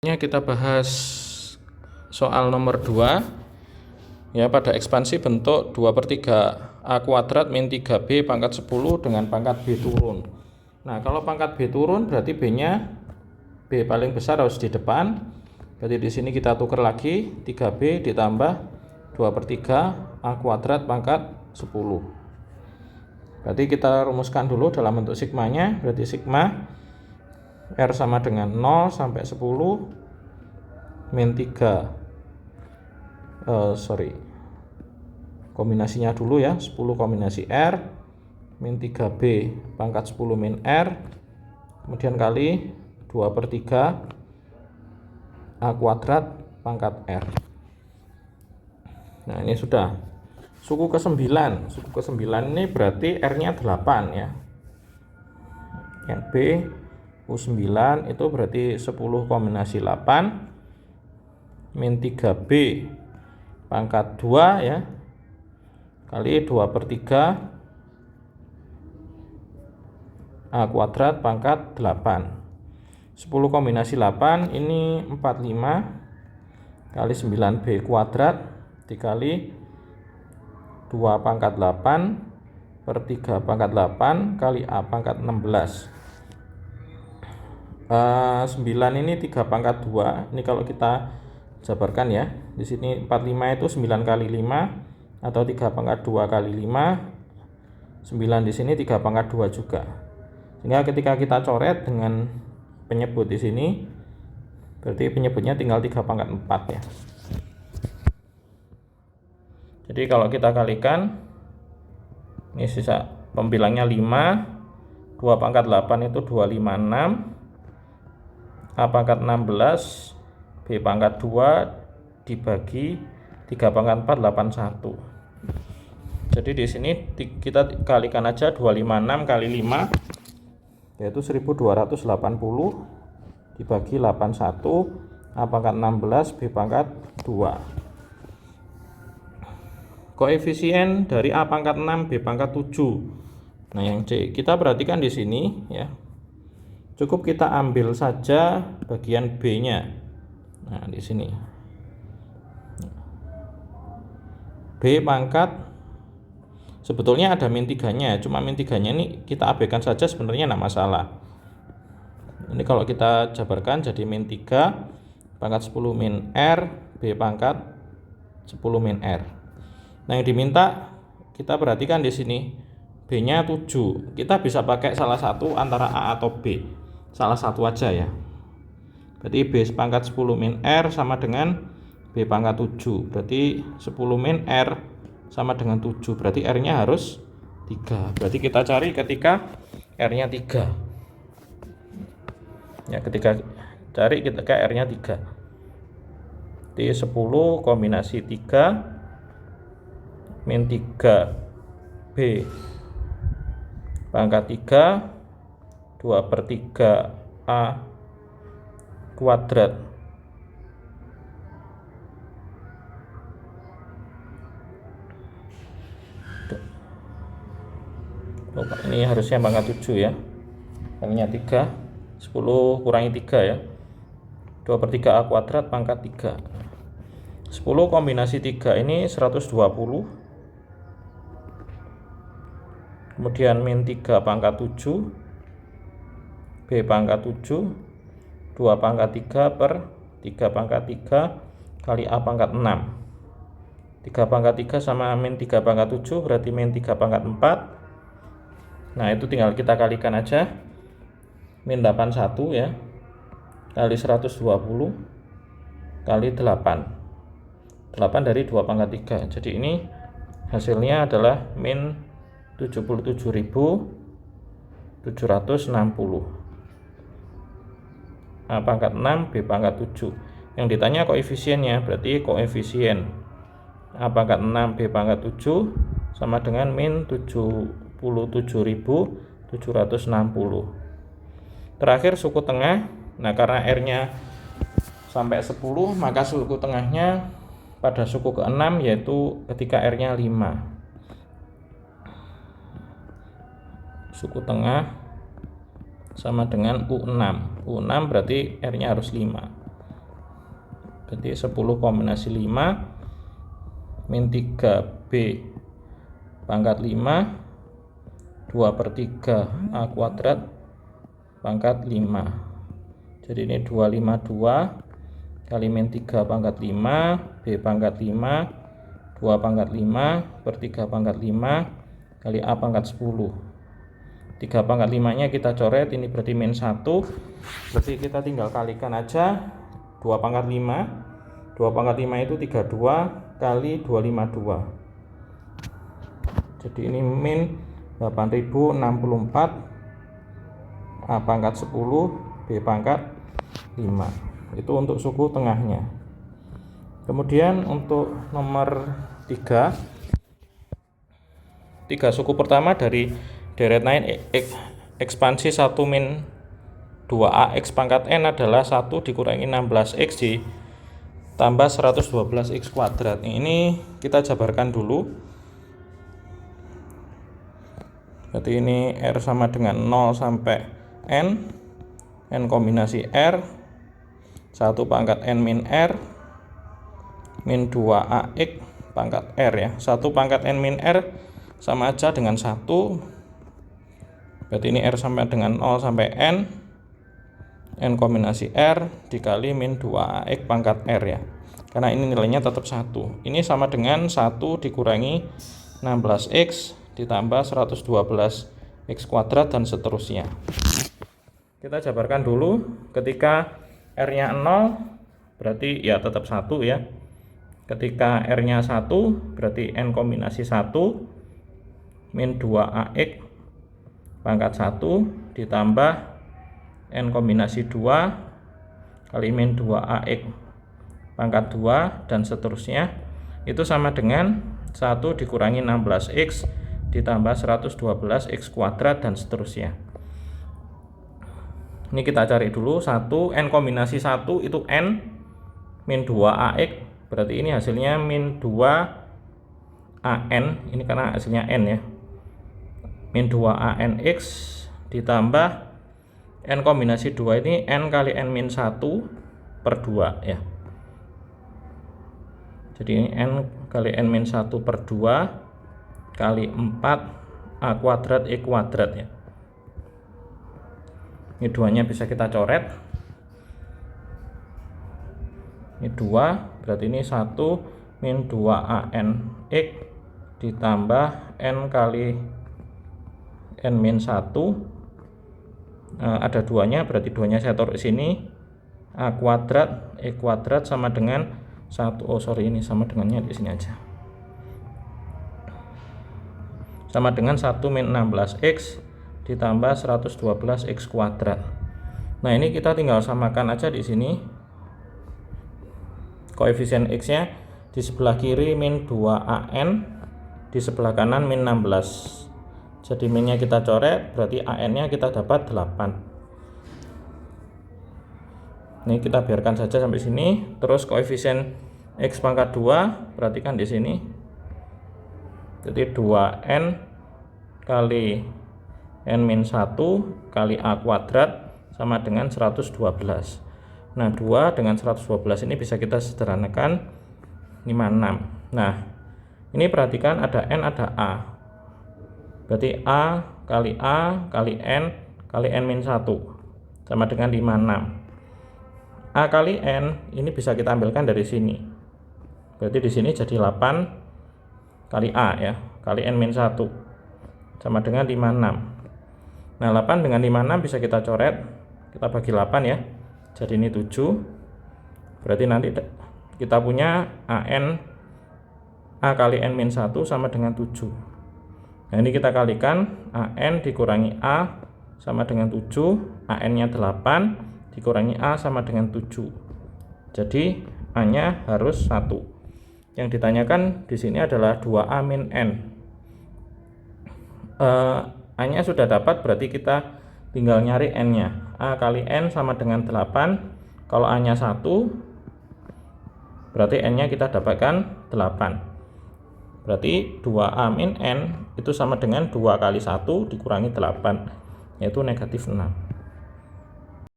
Kita bahas soal nomor 2 ya, pada ekspansi bentuk 2/3 A kuadrat min 3B pangkat 10 dengan pangkat B turun. Nah, kalau pangkat B turun berarti B-nya B paling besar harus di depan. Berarti di sini kita tukar lagi 3B ditambah 2/3 A kuadrat pangkat 10. Berarti kita rumuskan dulu dalam bentuk sigmanya. Berarti sigma R sama dengan 0 sampai 10 min 3 kombinasinya dulu ya, 10 kombinasi R min 3B pangkat 10 min R, kemudian kali 2/3 A kuadrat pangkat R. Nah, ini sudah suku ke-9. Suku ke-9 ini berarti R-nya 8 ya. Yang B U9 itu berarti 10 kombinasi 8 min 3B pangkat 2 ya, kali 2/3 A kuadrat pangkat 8. 10 kombinasi 8 ini 45 kali 9B kuadrat dikali 2 pangkat 8 per 3 pangkat 8 kali A pangkat 16. 9 ini 3 pangkat 2. Ini kalau kita jabarkan ya, di sini 45 itu 9 kali 5 atau 3 pangkat 2 kali 5. 9 di sini 3 pangkat 2 juga. Sehingga ketika kita coret dengan penyebut di sini, berarti penyebutnya tinggal 3 pangkat 4 ya. Jadi kalau kita kalikan, ini sisa pembilangnya 5, 2 pangkat 8 itu 256, A pangkat 16 B pangkat 2 dibagi 3 pangkat 4 81. Jadi di sini kita kalikan aja 256 kali 5 yaitu 1280 dibagi 81 A pangkat 16 B pangkat 2. Koefisien dari A pangkat 6 B pangkat 7. Nah, yang C kita perhatikan di sini ya. Cukup kita ambil saja bagian B-nya. Nah, di sini B pangkat, sebetulnya ada min 3-nya, cuma min 3-nya ini kita abaikan saja, sebenarnya enggak masalah. Ini kalau kita jabarkan jadi min 3 pangkat 10 min R B pangkat 10 min R. Nah, yang diminta kita perhatikan di sini B-nya 7. Kita bisa pakai salah satu antara A atau B. Salah satu aja ya. Berarti B pangkat 10 min R sama dengan B pangkat 7. Berarti 10 min R sama dengan 7. Berarti R-nya harus 3. Berarti kita cari ketika R-nya 3. Ya, ketika cari ketika R-nya 3. Berarti 10 kombinasi 3 min 3 B pangkat 3 2/3 A kuadrat ini harusnya pangkat 7 ya, kalinya 3, 10 kurangi 3 ya, 2/3 A kuadrat pangkat 3. 10 kombinasi 3 ini 120, kemudian min 3 pangkat 7 B pangkat 7 2 pangkat 3 per 3 pangkat 3 kali A pangkat 6. 3 pangkat 3 sama min 3 pangkat 7 berarti min 3 pangkat 4. Nah, itu tinggal kita kalikan aja, min 81 ya kali 120 kali 8 dari 2 pangkat 3. Jadi ini hasilnya adalah min 77.760 A pangkat 6 B pangkat 7. Yang ditanya koefisiennya, berarti koefisien A pangkat 6 B pangkat 7 sama dengan min 77.760. Terakhir suku tengah. Nah, karena R-nya sampai 10, maka suku tengahnya pada suku ke-6 yaitu ketika R-nya 5. Suku tengah sama dengan U6. U6 berarti R-nya harus 5. Berarti 10 kombinasi 5 min 3B pangkat 5 2/3 A kuadrat pangkat 5. Jadi ini 252 kali min 3 pangkat 5 B pangkat 5 2 pangkat 5 per 3 pangkat 5 kali A pangkat 10. 3 pangkat 5 nya kita coret, ini berarti min 1. Berarti kita tinggal kalikan aja 2 pangkat 5. 2 pangkat 5 itu 32 kali 252. Jadi ini min 8064 A pangkat 10 B pangkat 5. Itu untuk suku tengahnya. Kemudian untuk nomor 3 suku pertama dari deret lain ekspansi 1 min 2AX pangkat N adalah 1 dikurangi 16X ditambah 112X kuadrat. Ini kita jabarkan dulu. Berarti ini R sama dengan 0 sampai N kombinasi R 1 pangkat N min R min 2AX pangkat R ya. 1 pangkat N min R sama aja dengan 1. Berarti ini R sama dengan 0 sampai N kombinasi R dikali min 2AX pangkat R ya. Karena ini nilainya tetap 1. Ini sama dengan 1 dikurangi 16X ditambah 112X kuadrat dan seterusnya. Kita jabarkan dulu. Ketika R-nya 0 berarti ya tetap 1 ya. Ketika R-nya 1 berarti N kombinasi 1 min 2AX pangkat 1 ditambah N kombinasi 2 kali min 2AX pangkat 2 dan seterusnya. Itu sama dengan 1 dikurangi 16X ditambah 112X kuadrat dan seterusnya. Ini kita cari dulu 1 N kombinasi 1 itu N min 2AX, berarti ini hasilnya min 2AN, ini karena hasilnya N ya, min 2ANX ditambah N kombinasi 2 ini N kali N min 1 per 2 ya. Jadi ini N kali N min 1 per 2 kali 4 A kuadrat E kuadrat ya. Ini 2-nya bisa kita coret. Ini 2, berarti ini 1 min 2ANX ditambah N kali N min 1. Ada 2-nya, berarti 2-nya saya taruh di sini. A kuadrat E kuadrat sama dengan 1. Ini sama dengannya di sini aja. Sama dengan 1 min 16X ditambah 112X kuadrat. Nah, ini kita tinggal samakan aja di sini. Koefisien X-nya di sebelah kiri min 2AN, di sebelah kanan min 16. Jadi minnya kita coret, berarti AN-nya kita dapat 8. Ini kita biarkan saja sampai sini. Terus koefisien X pangkat 2, perhatikan di sini. Jadi 2N kali N min 1 kali A kuadrat sama dengan 112. Nah, 2 dengan 112 ini bisa kita sederhanakan 56. Nah, ini perhatikan ada N ada A. Berarti A kali N kali N min 1 sama dengan 56. A kali N ini bisa kita ambilkan dari sini. Berarti di sini jadi 8 kali A ya, kali N min 1 sama dengan 56. Nah, 8 dengan 56 bisa kita coret. Kita bagi 8 ya. Jadi ini 7. Berarti nanti kita punya AN A kali N min 1 sama dengan 7. Nah, ini kita kalikan. AN dikurangi A sama dengan 7. AN-nya 8 dikurangi A sama dengan 7. Jadi A-nya harus 1. Yang ditanyakan di sini adalah 2A min N. A-nya sudah dapat, berarti kita tinggal nyari N-nya. A kali N sama dengan 8. Kalau A-nya 1, berarti N-nya kita dapatkan 8. Berarti 2A min N itu sama dengan 2 kali 1 dikurangi 8, yaitu negatif 6.